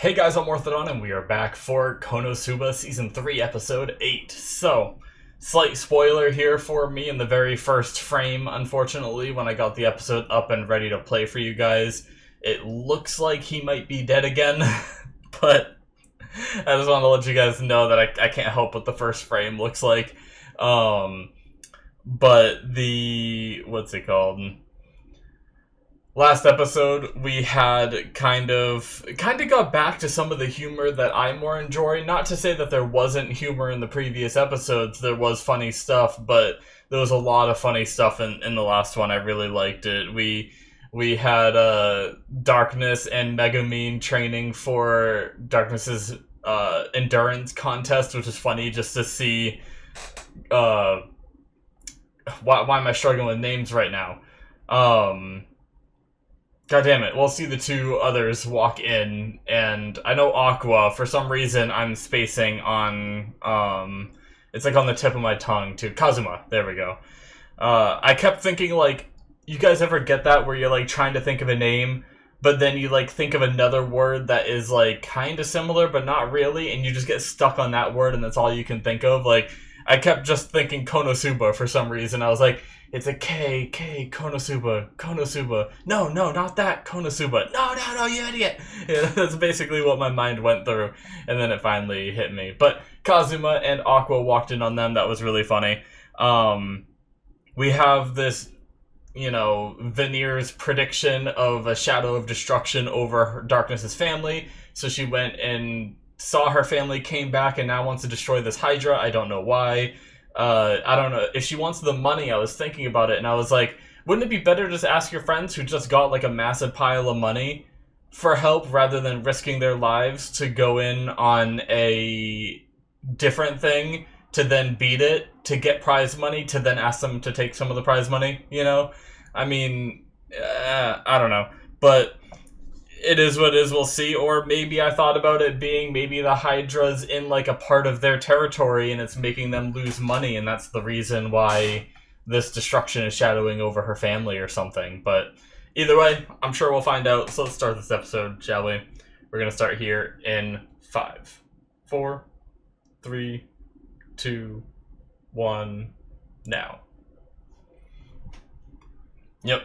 Hey guys, I'm Morthadon, and we are back for KonoSuba Season 3, Episode 8. So, slight spoiler here for me in the very first frame, unfortunately, when I got the episode up and ready to play for you guys. It looks like he might be dead again, but I just want to let you guys know that I can't help what the first frame looks like. But the... what's it called? Last episode, we had kind of got back to some of the humor that I more enjoy. Not to say that there wasn't humor in the previous episodes, there was funny stuff, but there was a lot of funny stuff in the last one. I really liked it. We had Darkness and Megumin training for Darkness's endurance contest, which is funny just to see. Why am I struggling with names right now? God damn it, we'll see the two others walk in, and I know Aqua, for some reason I'm spacing on, it's like on the tip of my tongue too. Kazuma, there we go. I kept thinking, like, you guys ever get that where you're like trying to think of a name, but then you like think of another word that is like kinda similar but not really, and you just get stuck on that word and that's all you can think of? Like, I kept just thinking KonoSuba for some reason. I was like, it's a K, KonoSuba. No, not that, KonoSuba. No, you idiot! Yeah, that's basically what my mind went through, and then it finally hit me. But Kazuma and Aqua walked in on them, that was really funny. We have this, Veneer's prediction of a shadow of destruction over Darkness's family, so she went and saw her family, came back, and now wants to destroy this Hydra. I don't know why. I don't know. If she wants the money, I was thinking about it, and I was like, wouldn't it be better to just ask your friends who just got, like, a massive pile of money for help, rather than risking their lives to go in on a different thing, to then beat it, to get prize money, to then ask them to take some of the prize money, you know? I mean, I don't know. But it is what it is, we'll see. Or maybe I thought about it being maybe the Hydra's in like a part of their territory and it's making them lose money, and that's the reason why this destruction is shadowing over her family or something. But either way, I'm sure we'll find out. So let's start this episode, shall we? We're going to start here in 5, 4, 3, 2, 1, now. Yep.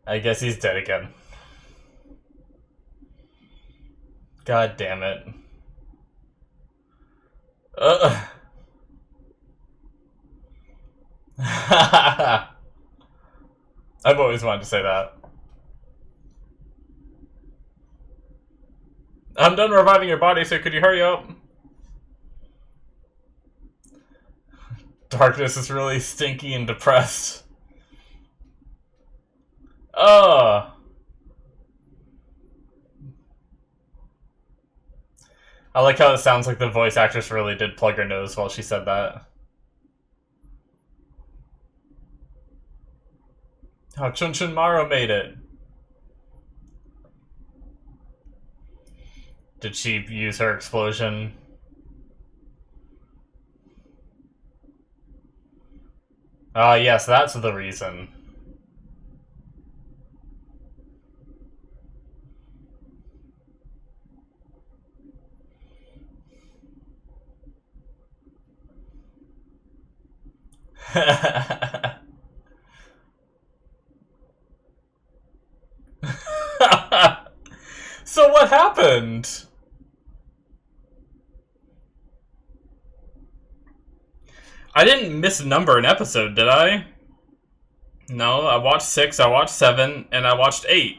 I guess he's dead again. God damn it. I've always wanted to say that. I'm done reviving your body, so could you hurry up? Darkness is really stinky and depressed. I like how it sounds like the voice actress really did plug her nose while she said that. Oh, Chun Maro made it. Did she use her explosion? Yes, that's the reason. So what happened? I didn't misnumber an episode, did I? No, I watched 6, I watched 7, and I watched 8.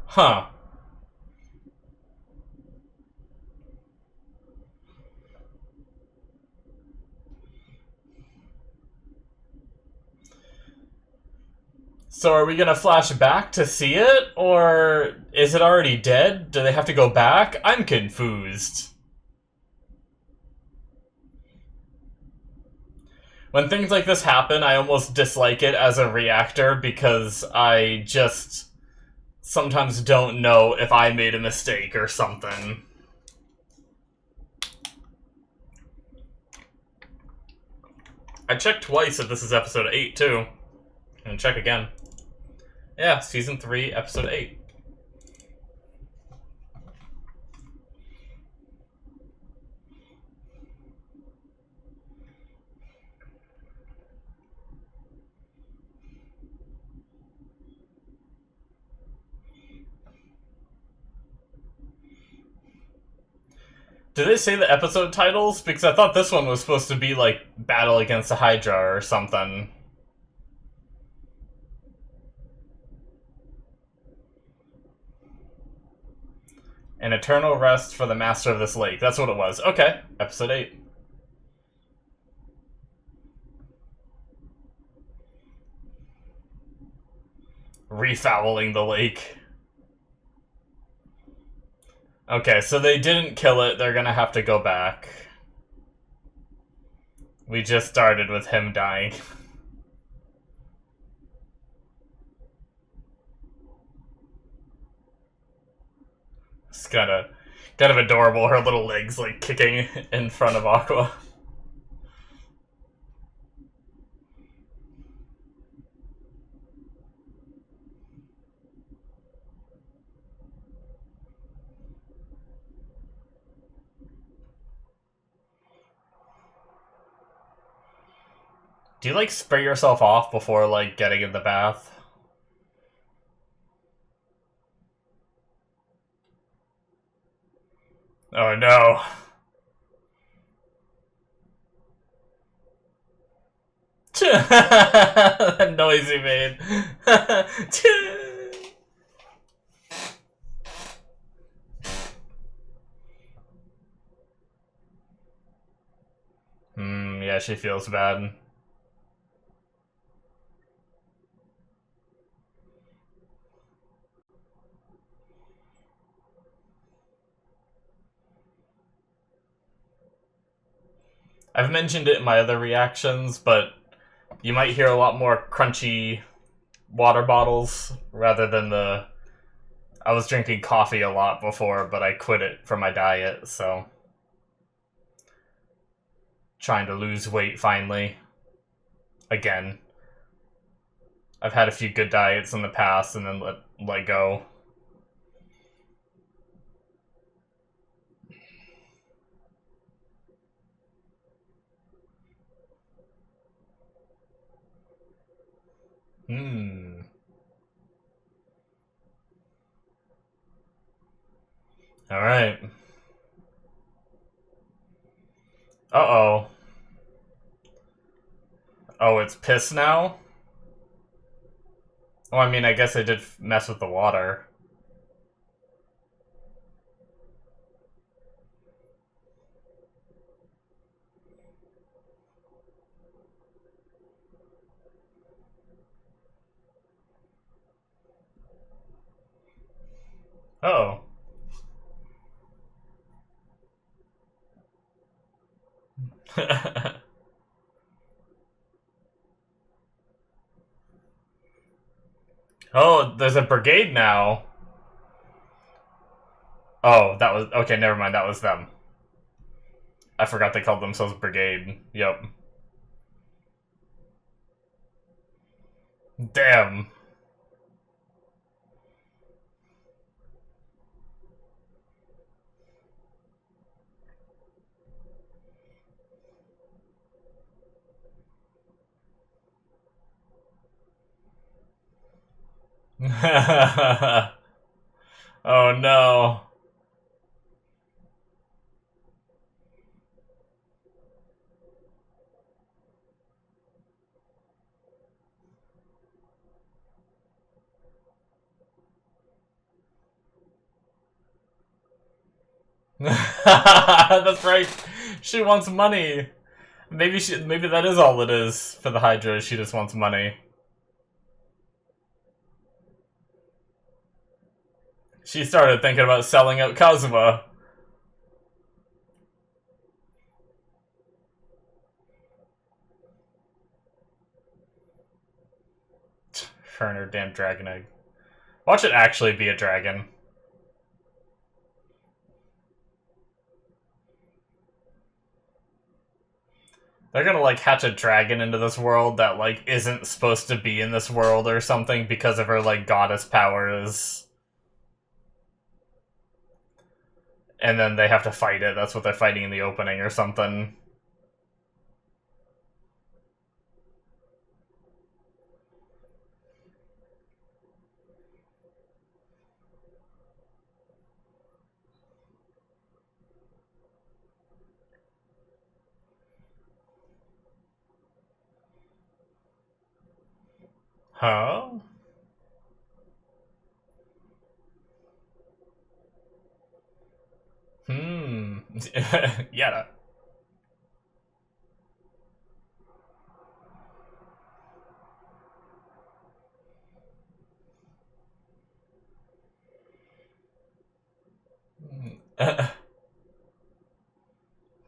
Huh. So are we gonna flash back to see it? Or is it already dead? Do they have to go back? I'm confused. When things like this happen, I almost dislike it as a reactor because I just sometimes don't know if I made a mistake or something. I checked twice if this is episode 8 too. And check again. Yeah, Season 3, Episode 8. Did they say the episode titles? Because I thought this one was supposed to be like Battle Against the Hydra or something. An eternal rest for the master of this lake. That's what it was. Okay, episode 8. Refouling the lake. Okay, so they didn't kill it. They're gonna have to go back. We just started with him dying. It's kind of adorable. Her little legs like kicking in front of Aqua. Do you like spray yourself off before like getting in the bath? Oh no. That noise he made. Yeah, she feels bad. I've mentioned it in my other reactions, but you might hear a lot more crunchy water bottles rather than the... I was drinking coffee a lot before, but I quit it for my diet, so... Trying to lose weight, finally. Again. I've had a few good diets in the past and then let go. Alright. Uh-oh. Oh, it's piss now? Oh, I mean, I guess I did mess with the water. Uh-oh. Oh, there's a brigade now. Oh, that was... Okay, never mind, that was them. I forgot they called themselves Brigade. Yep. Damn. Oh no. That's right. She wants money. Maybe that is all it is for the Hydra. She just wants money. She started thinking about selling out KonoSuba. Her and her damn dragon egg. Watch it actually be a dragon. They're gonna, like, hatch a dragon into this world that, like, isn't supposed to be in this world or something because of her, like, goddess powers. And then they have to fight it. That's what they're fighting in the opening or something. Huh? Hmm. Yeah.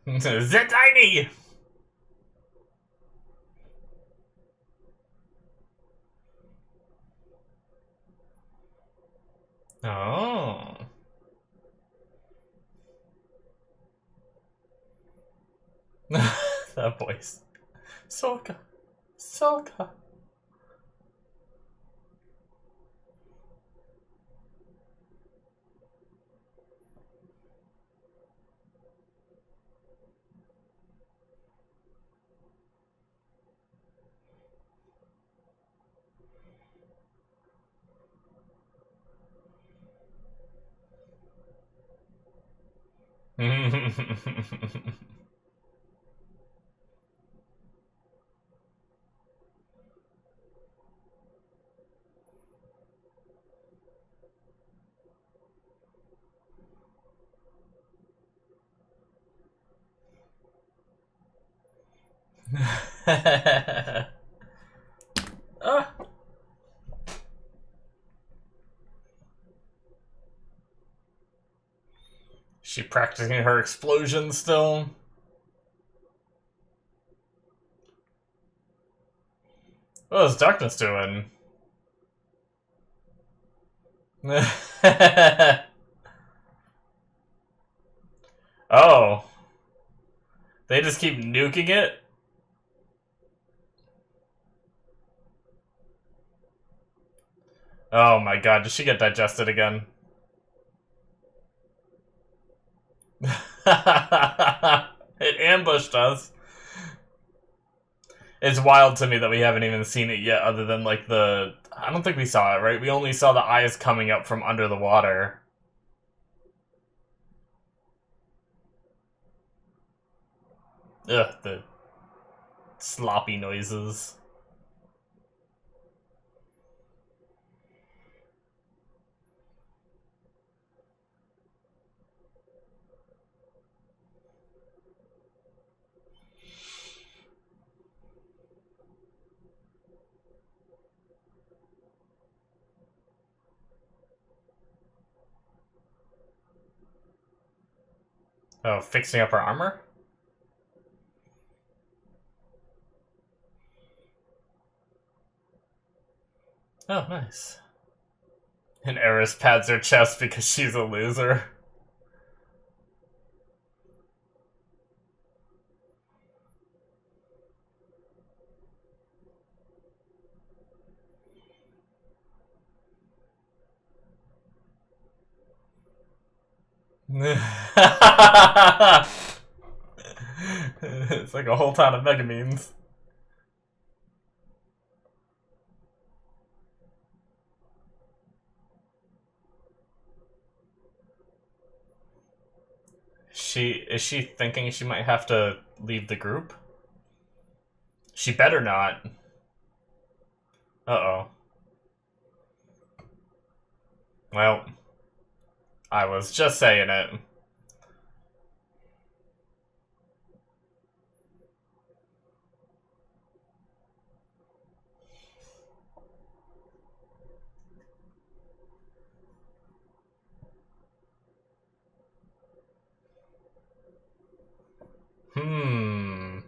The tiny. Oh. That voice. Soka. Soka. Ah. She practicing her explosion still? What is darkness doing? Oh. They just keep nuking it? Oh my god, did she get digested again? It ambushed us. It's wild to me that we haven't even seen it yet, other than like the... I don't think we saw it, right? We only saw the eyes coming up from under the water. Ugh, the sloppy noises. Oh, fixing up her armor? Oh, nice. And Eris pads her chest because she's a loser. It's like a whole ton of megamines. Is she thinking she might have to leave the group? She better not. Uh-oh. Well, I was just saying it. Hmm.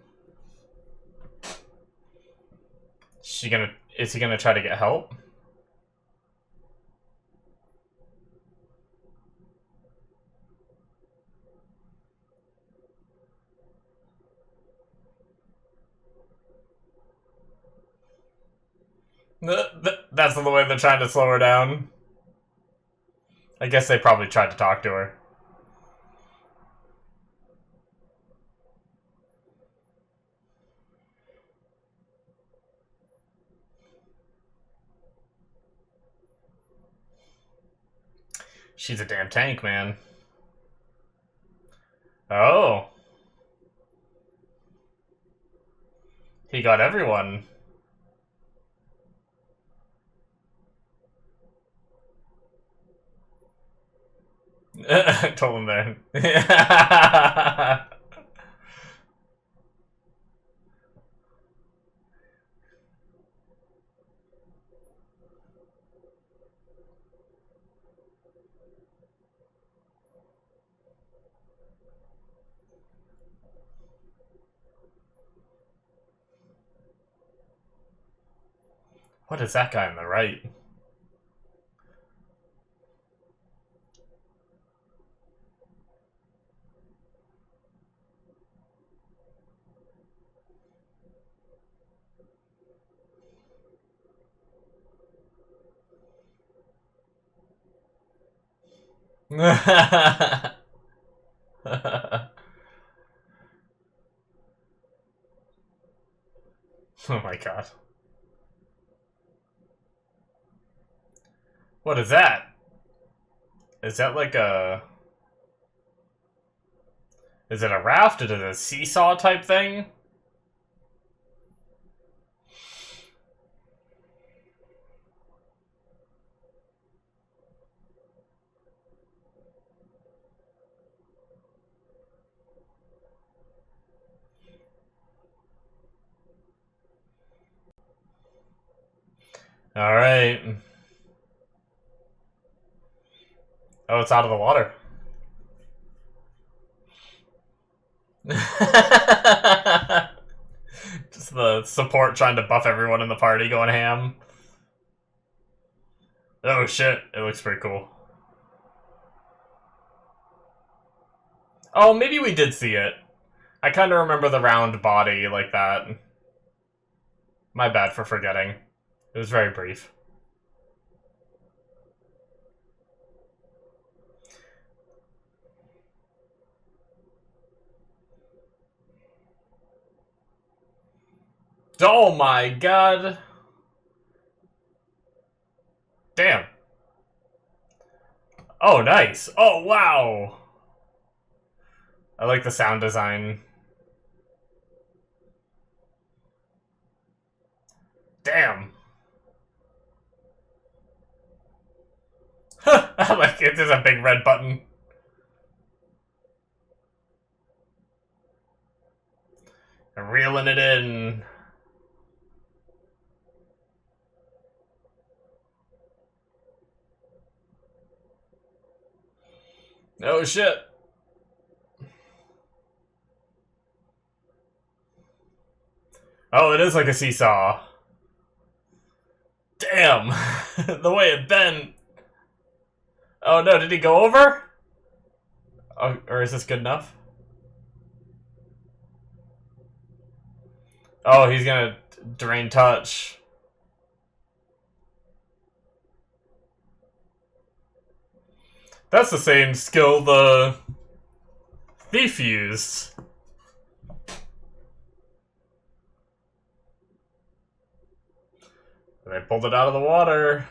Is he gonna try to get help? That's the way they're trying to slow her down. I guess they probably tried to talk to her. She's a damn tank, man. Oh. He got everyone. I told him that. What is that guy on the right? Oh my god. What is that? Is that like a... Is it a raft? Is it a seesaw type thing? Alright. Oh, it's out of the water. Just the support trying to buff everyone in the party going ham. Oh shit, it looks pretty cool. Oh, maybe we did see it. I kind of remember the round body like that. My bad for forgetting. It was very brief. Oh my god. Damn. Oh, nice. Oh, wow. I like the sound design. Damn. I like it. There's a big red button. Reeling it in. Oh shit. Oh, it is like a seesaw. Damn. The way it bent. Oh no, did he go over? Oh, or is this good enough? Oh, he's gonna drain touch. That's the same skill the thief used. They pulled it out of the water.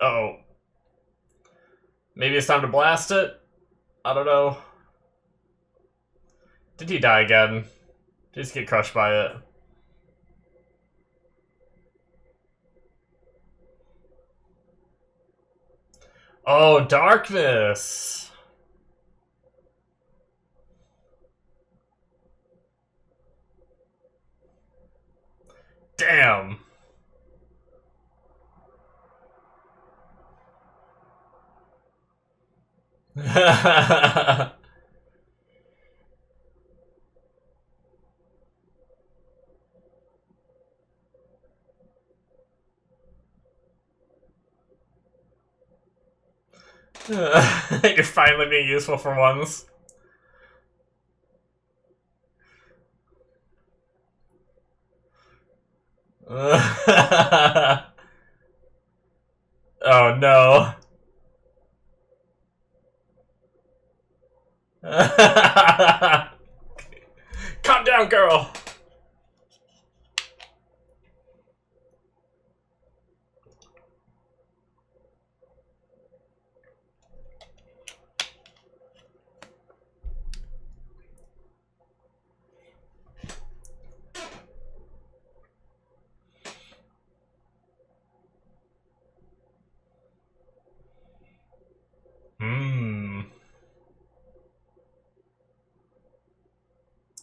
Uh-oh. Maybe it's time to blast it? I don't know. Did he die again? Did he just get crushed by it? Oh, darkness! Damn! You're finally being useful for once. Oh no. Calm down, girl.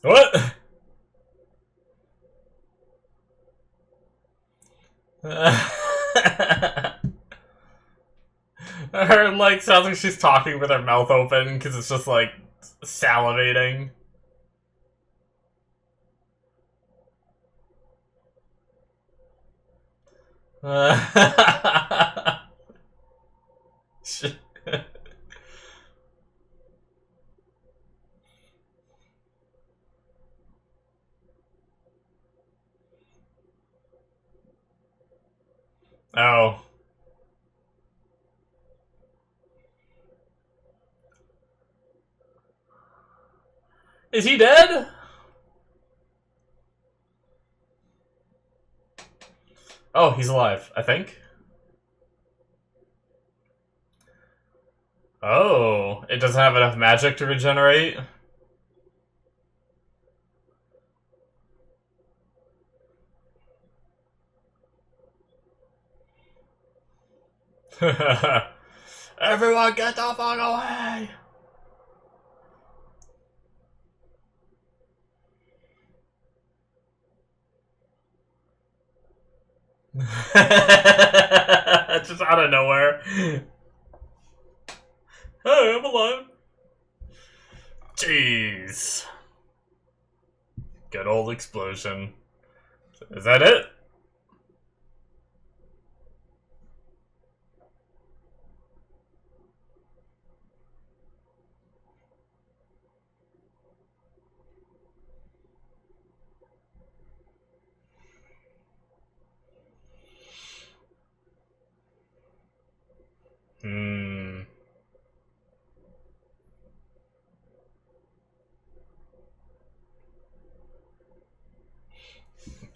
What? Her, like, sounds like she's talking with her mouth open, because it's just, like, salivating. Oh. Is he dead? Oh, he's alive, I think. Oh, it doesn't have enough magic to regenerate? Everyone get the fuck away! Just out of nowhere. Hey, I'm alive. Jeez. Good old explosion. Is that it? Hmm.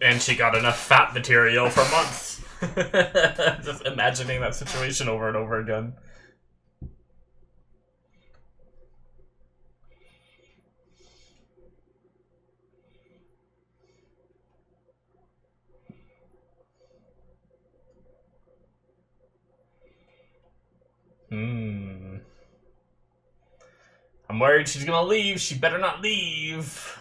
And she got enough fat material for months. Just imagining that situation over and over again. Hmm. I'm worried she's gonna leave. She better not leave.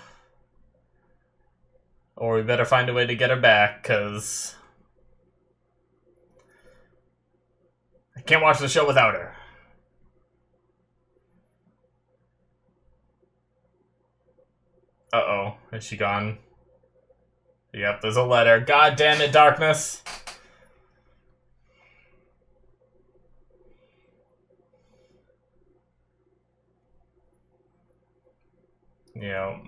Or we better find a way to get her back, because I can't watch the show without her. Uh-oh. Is she gone? Yep, there's a letter. God damn it, darkness. Yep.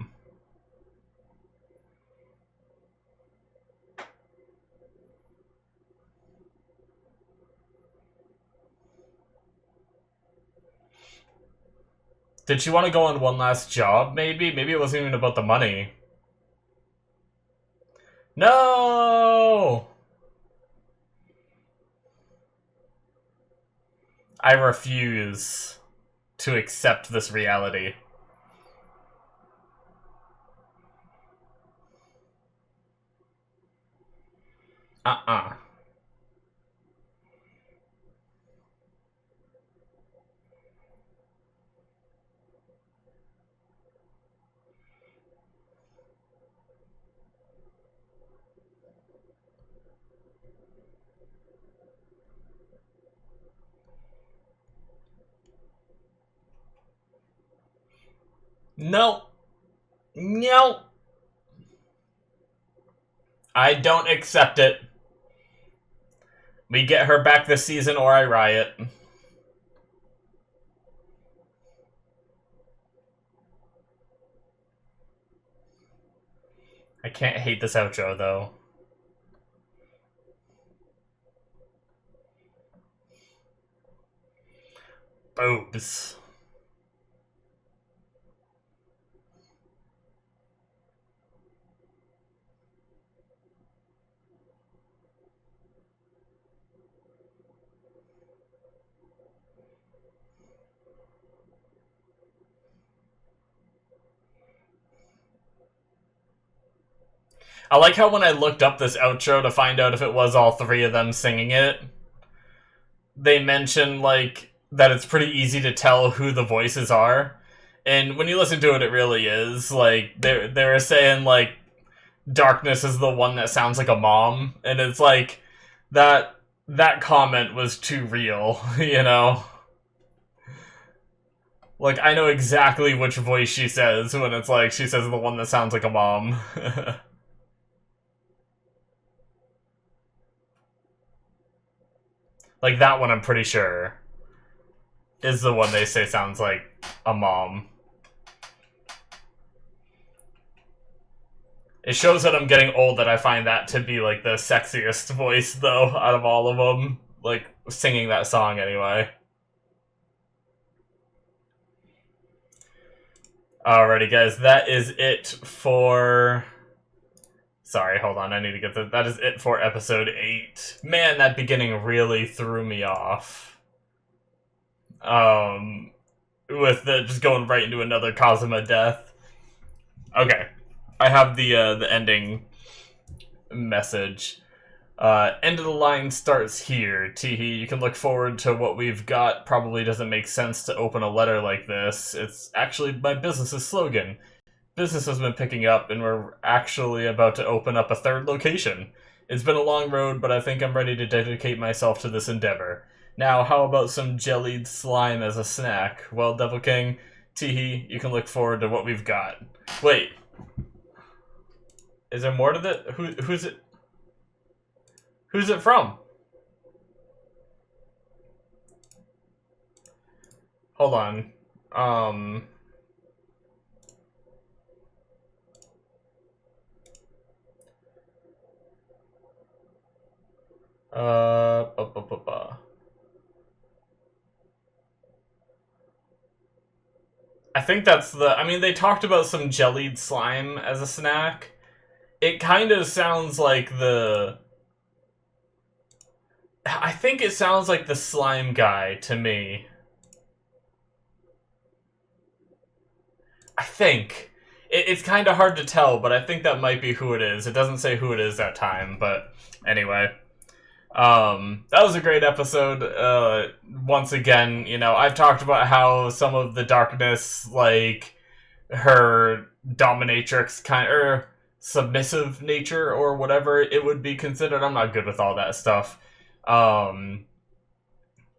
Did she want to go on one last job, maybe? Maybe it wasn't even about the money. No! I refuse to accept this reality. Uh-uh. No. No. I don't accept it. We get her back this season or I riot. I can't hate this outro, though. Boobs. I like how when I looked up this outro to find out if it was all three of them singing it, they mention, like, that it's pretty easy to tell who the voices are. And when you listen to it, it really is. Like, they were saying, like, Darkness is the one that sounds like a mom. And it's like, that comment was too real, you know? Like, I know exactly which voice she says when it's like, she says the one that sounds like a mom. Like, that one I'm pretty sure is the one they say sounds like a mom. It shows that I'm getting old that I find that to be, like, the sexiest voice, though, out of all of them. Like, singing that song, anyway. Alrighty, guys, that is it for... Sorry, hold on, I need to get the... That is it for episode 8. Man, that beginning really threw me off. With the just going right into another KonoSuba death. Okay. I have the ending message. End of the line starts here. Teehee, you can look forward to what we've got. Probably doesn't make sense to open a letter like this. It's actually my business's slogan. Business has been picking up, and we're actually about to open up a 3rd location. It's been a long road, but I think I'm ready to dedicate myself to this endeavor. Now, how about some jellied slime as a snack? Well, Devil King, Teehee, you can look forward to what we've got. Wait. Is there more to that? Who's it? Who's it from? Hold on. I think that's the... I mean, they talked about some jellied slime as a snack. It kind of sounds like the... I think it sounds like the slime guy to me. I think. It's kind of hard to tell, but I think that might be who it is. It doesn't say who it is that time, but anyway. That was a great episode. Once again, you know, I've talked about how some of the darkness, like, her dominatrix kind of... submissive nature or whatever it would be considered. I'm not good with all that stuff.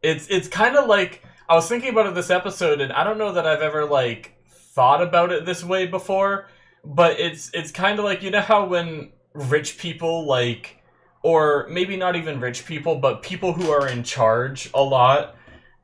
It's kind of like, I was thinking about it this episode, and I don't know that I've ever, like, thought about it this way before, but it's kind of like, you know how when rich people, like, or maybe not even rich people, but people who are in charge a lot,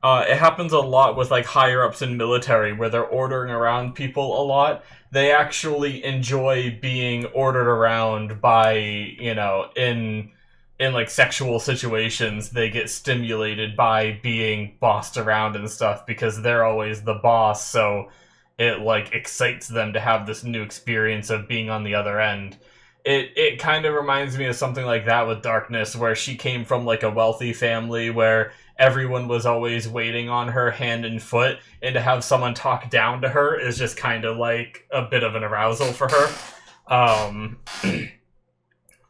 it happens a lot with, like, higher-ups in military, where they're ordering around people a lot. They actually enjoy being ordered around by, you know, in like, sexual situations. They get stimulated by being bossed around and stuff, because they're always the boss, so it, like, excites them to have this new experience of being on the other end. It kind of reminds me of something like that with Darkness, where she came from, like, a wealthy family where everyone was always waiting on her hand and foot, and to have someone talk down to her is just kind of like a bit of an arousal for her.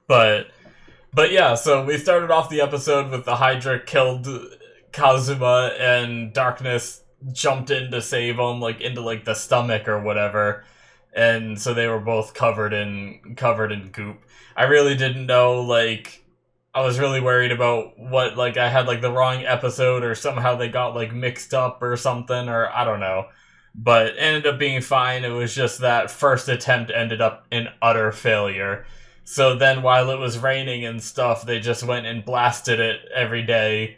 But yeah, so we started off the episode with the Hydra killed KonoSuba, and Darkness jumped in to save him, like, into, like, the stomach or whatever. And so they were both covered in goop. I really didn't know, like, I was really worried about what, like, I had, like, the wrong episode, or somehow they got, like, mixed up or something, or I don't know. But it ended up being fine. It was just that first attempt ended up in utter failure. So then while it was raining and stuff, they just went and blasted it every day.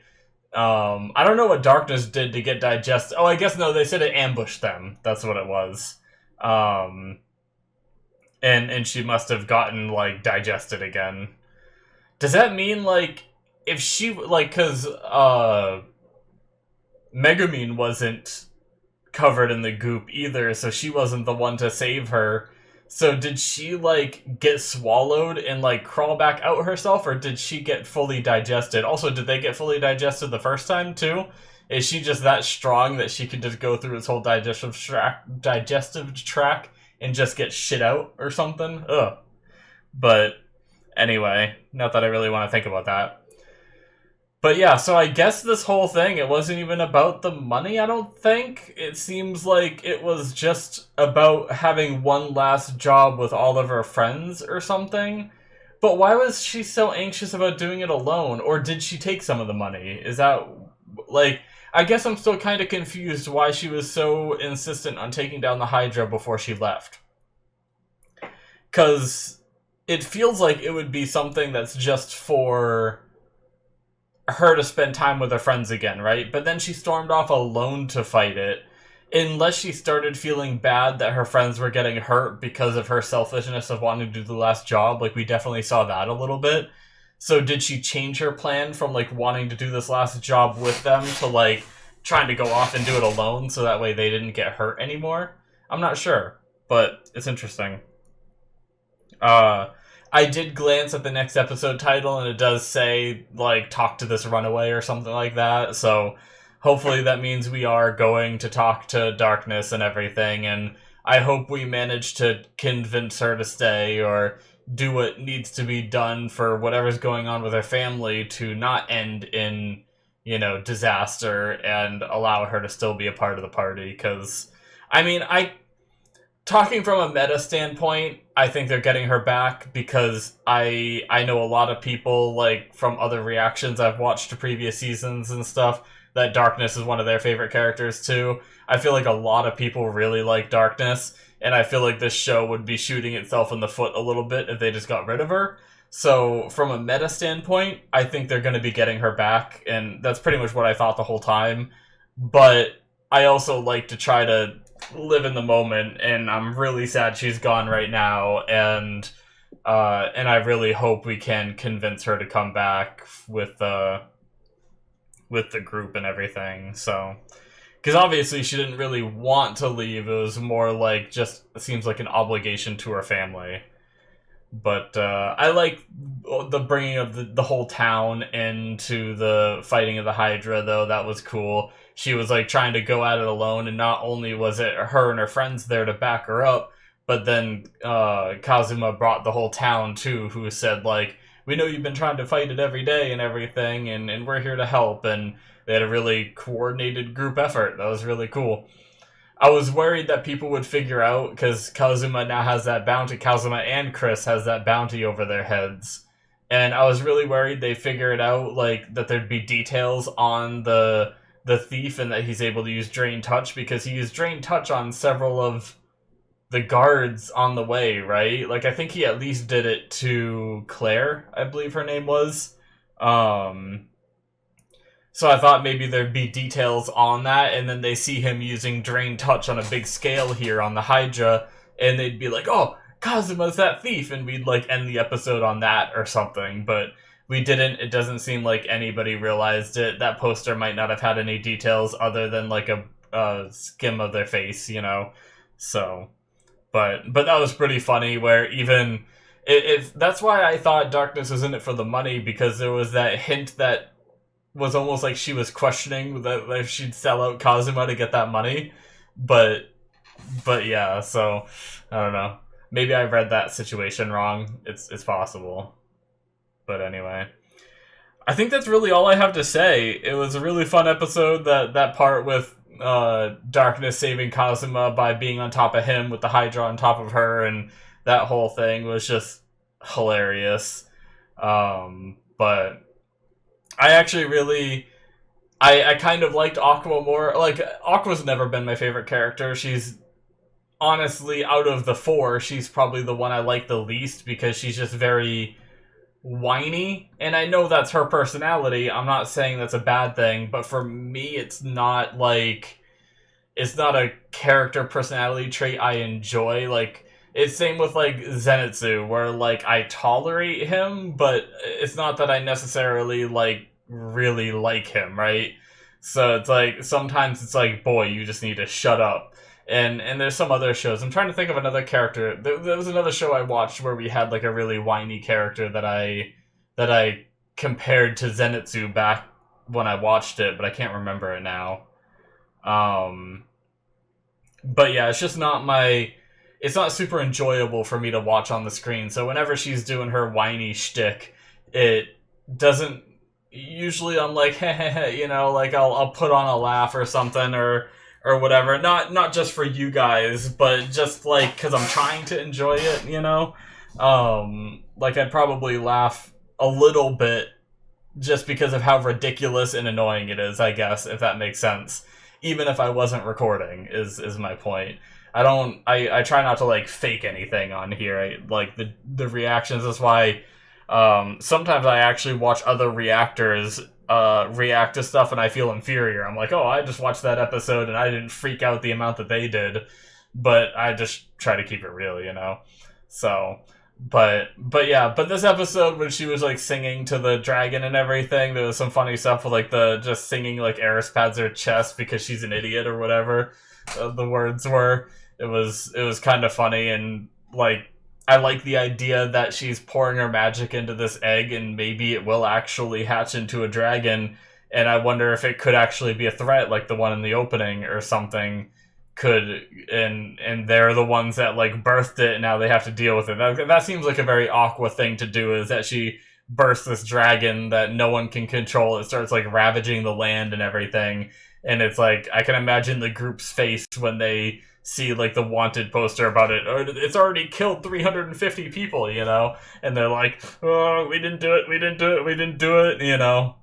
I don't know what Darkness did to get digested. Oh, I guess no, they said it ambushed them. That's what it was. And she must have gotten, like, digested again. Does that mean, like, if she, like, because, Megumin wasn't covered in the goop either, so she wasn't the one to save her. So did she, like, get swallowed and, like, crawl back out herself, or did she get fully digested? Also, did they get fully digested the first time, too? Is she just that strong that she could just go through this whole digestive tract and just get shit out or something? Ugh. But anyway, not that I really want to think about that. But yeah, so I guess this whole thing, it wasn't even about the money, I don't think. It seems like it was just about having one last job with all of her friends or something. But why was she so anxious about doing it alone? Or did she take some of the money? Is that, like, I guess I'm still kind of confused why she was so insistent on taking down the Hydra before she left. Because it feels like it would be something that's just for her to spend time with her friends again, right? But then she stormed off alone to fight it. Unless she started feeling bad that her friends were getting hurt because of her selfishness of wanting to do the last job, like we definitely saw that a little bit. So did she change her plan from like wanting to do this last job with them to like trying to go off and do it alone so that way they didn't get hurt anymore? I'm not sure, but it's interesting. I did glance at the next episode title, and it does say, like, talk to this runaway or something like that, so hopefully that means we are going to talk to Darkness and everything, and I hope we manage to convince her to stay, or do what needs to be done for whatever's going on with her family to not end in, you know, disaster, and allow her to still be a part of the party, because, I mean, talking from a meta standpoint, I think they're getting her back because I know a lot of people, like, from other reactions I've watched to previous seasons and stuff, that Darkness is one of their favorite characters too. I feel like a lot of people really like Darkness, and I feel like this show would be shooting itself in the foot a little bit if they just got rid of her. So, from a meta standpoint, I think they're going to be getting her back, and that's pretty much what I thought the whole time. But I also like to try to live in the moment, and I'm really sad she's gone right now, and I really hope we can convince her to come back with the group and everything. So, because obviously she didn't really want to leave; it was more like just it seems like an obligation to her family. But I like the bringing of the whole town into the fighting of the Hydra, though. That was cool. She was like trying to go at it alone, and not only was it her and her friends there to back her up, but then Kazuma brought the whole town too, who said like, we know you've been trying to fight it every day and everything, and we're here to help. And they had a really coordinated group effort. That was really cool. I was worried that people would figure out, because Kazuma now has that bounty. Kazuma and Chris has that bounty over their heads. And I was really worried they figure it out, like, that there'd be details on the thief and that he's able to use Drain Touch, because he used Drain Touch on several of the guards on the way, right? Like, I think he at least did it to Claire, I believe her name was. So I thought maybe there'd be details on that, and then they see him using Drain Touch on a big scale here on the Hydra, and they'd be like, oh, Kazuma's that thief, and we'd, like, end the episode on that or something, but we didn't. It doesn't seem like anybody realized it. That poster might not have had any details other than, like, a skim of their face, you know? So, but that was pretty funny, where even... that's why I thought Darkness was in it for the money, because there was that hint that was almost like she was questioning that if she'd sell out Kazuma to get that money. But yeah, so I don't know. Maybe I read that situation wrong. It's possible. But anyway, I think that's really all I have to say. It was a really fun episode. That part with Darkness saving Kazuma by being on top of him with the Hydra on top of her, and that whole thing was just hilarious. But I actually really... I kind of liked Aqua more. Like, Aqua's never been my favorite character. She's, honestly, out of the four, she's probably the one I like the least, because she's just very whiny. And I know that's her personality. I'm not saying that's a bad thing, but for me, it's not, like... It's not a character personality trait I enjoy. Like, it's same with, like, Zenitsu, where, like, I tolerate him, but it's not that I necessarily, like, really like him, right? So it's like, sometimes it's like, boy, you just need to shut up. And there's some other shows. I'm trying to think of another character. There was another show I watched where we had, like, a really whiny character that I compared to Zenitsu back when I watched it, but I can't remember it now. But yeah, it's just not my... It's not super enjoyable for me to watch on the screen, so whenever she's doing her whiny shtick, it doesn't... usually I'm like, hey, you know, like I'll put on a laugh or something or whatever. Not just for you guys, but just like because I'm trying to enjoy it, you know. Like I'd probably laugh a little bit just because of how ridiculous and annoying it is, I guess, if that makes sense. Even if I wasn't recording, is my point. I try not to like fake anything on here. Like the reactions is why sometimes I actually watch other reactors react to stuff and I feel inferior. I'm like, oh, I just watched that episode and I didn't freak out the amount that they did, but I just try to keep it real, you know. So, but yeah, but this episode when she was like singing to the dragon and everything, there was some funny stuff with like the just singing like Eris pads her chest because she's an idiot or whatever the words were. It was kind of funny, and like I like the idea that she's pouring her magic into this egg and maybe it will actually hatch into a dragon, and I wonder if it could actually be a threat like the one in the opening or something could, and they're the ones that like birthed it and now they have to deal with it. That seems like a very Aqua thing to do, is that she births this dragon that no one can control. It starts like ravaging the land and everything, and it's like I can imagine the group's face when they see like the wanted poster about it. Or it's already killed 350 people, you know, and they're like, oh, we didn't do it, you know.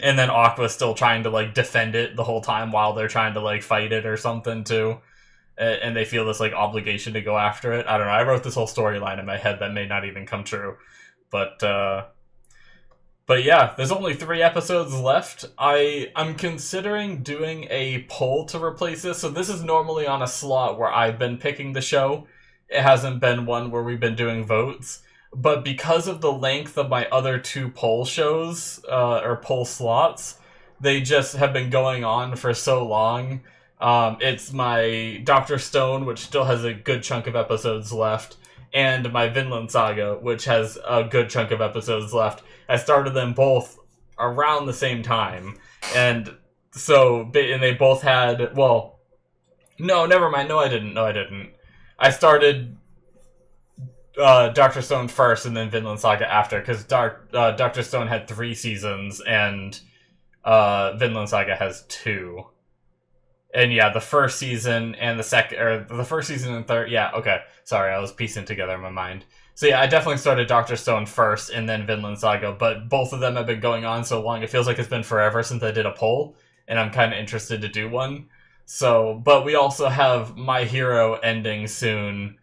And then Aqua's still trying to like defend it the whole time while they're trying to like fight it or something too, and they feel this like obligation to go after it. I don't know, I wrote this whole storyline in my head that may not even come true, but yeah, there's only 3 episodes left. I'm considering doing a poll to replace this. So this is normally on a slot where I've been picking the show. It hasn't been one where we've been doing votes. But because of the length of my other 2 poll shows, or poll slots, they just have been going on for so long. It's my Dr. Stone, which still has a good chunk of episodes left, and my Vinland Saga, which has a good chunk of episodes left. I started them both around the same time, and they both had, well, no, never mind, no I didn't. I started Dr. Stone first and then Vinland Saga after, because Dr. Stone had 3 seasons and Vinland Saga has 2. And yeah, the first season and the first season and third, yeah, okay. Sorry, I was piecing together in my mind. So yeah, I definitely started Dr. Stone first and then Vinland Saga, but both of them have been going on so long, it feels like it's been forever since I did a poll, and I'm kind of interested to do one. So, but we also have My Hero ending soon,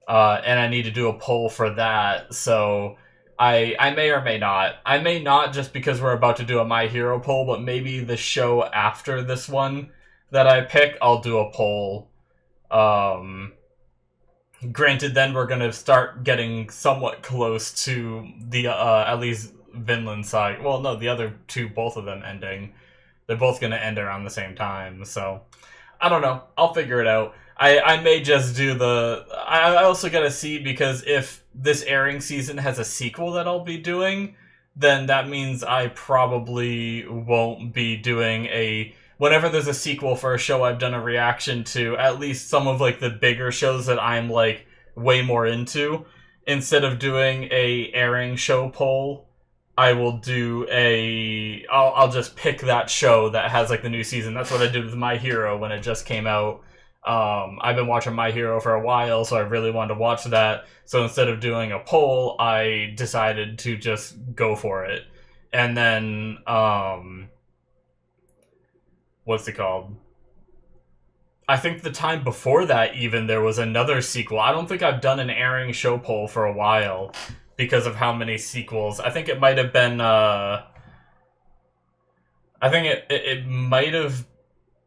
and I need to do a poll for that, so I may or may not. I may not just because we're about to do a My Hero poll, but maybe the show after this one that I pick, I'll do a poll. Granted, then we're going to start getting somewhat close to the, at least Vinland Saga. Well, no, the other 2, both of them ending. They're both going to end around the same time, so I don't know. I'll figure it out. I may just do I also gotta see, because if this airing season has a sequel that I'll be doing, then that means I probably won't be doing whenever there's a sequel for a show I've done a reaction to, at least some of like the bigger shows that I'm like way more into, instead of doing a airing show poll, I will do I'll just pick that show that has like the new season. That's what I did with My Hero when it just came out. I've been watching My Hero for a while, so I really wanted to watch that. So instead of doing a poll, I decided to just go for it. And then, what's it called? I think the time before that, even, there was another sequel. I don't think I've done an airing show poll for a while because of how many sequels. I think it might have been, I think it might have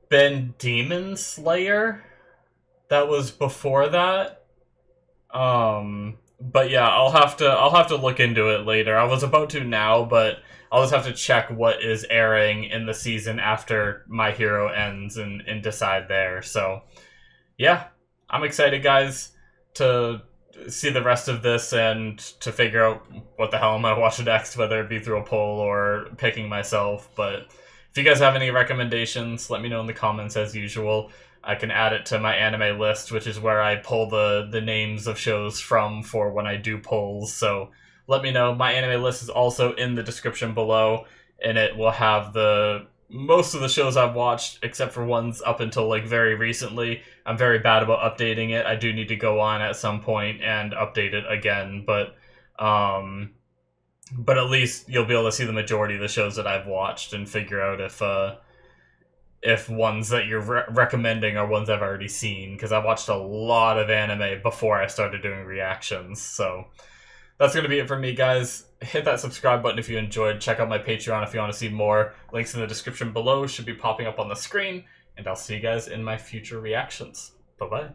been Demon Slayer. That was before that. But yeah, I'll have to look into it later. I was about to now, but I'll just have to check what is airing in the season after My Hero ends and decide there. So yeah, I'm excited, guys, to see the rest of this and to figure out what the hell I'm gonna watch next, whether it be through a poll or picking myself. But if you guys have any recommendations, let me know in the comments as usual. I can add it to my anime list, which is where I pull the names of shows from for when I do polls. So let me know. My anime list is also in the description below, and it will have most of the shows I've watched, except for ones up until like very recently. I'm very bad about updating it. I do need to go on at some point and update it again, but at least you'll be able to see the majority of the shows that I've watched and figure out if ones that you're recommending are ones I've already seen, because I watched a lot of anime before I started doing reactions. So that's going to be it for me, guys. Hit that subscribe button if you enjoyed. Check out my Patreon if you want to see more. Links in the description below should be popping up on the screen, and I'll see you guys in my future reactions. Bye-bye.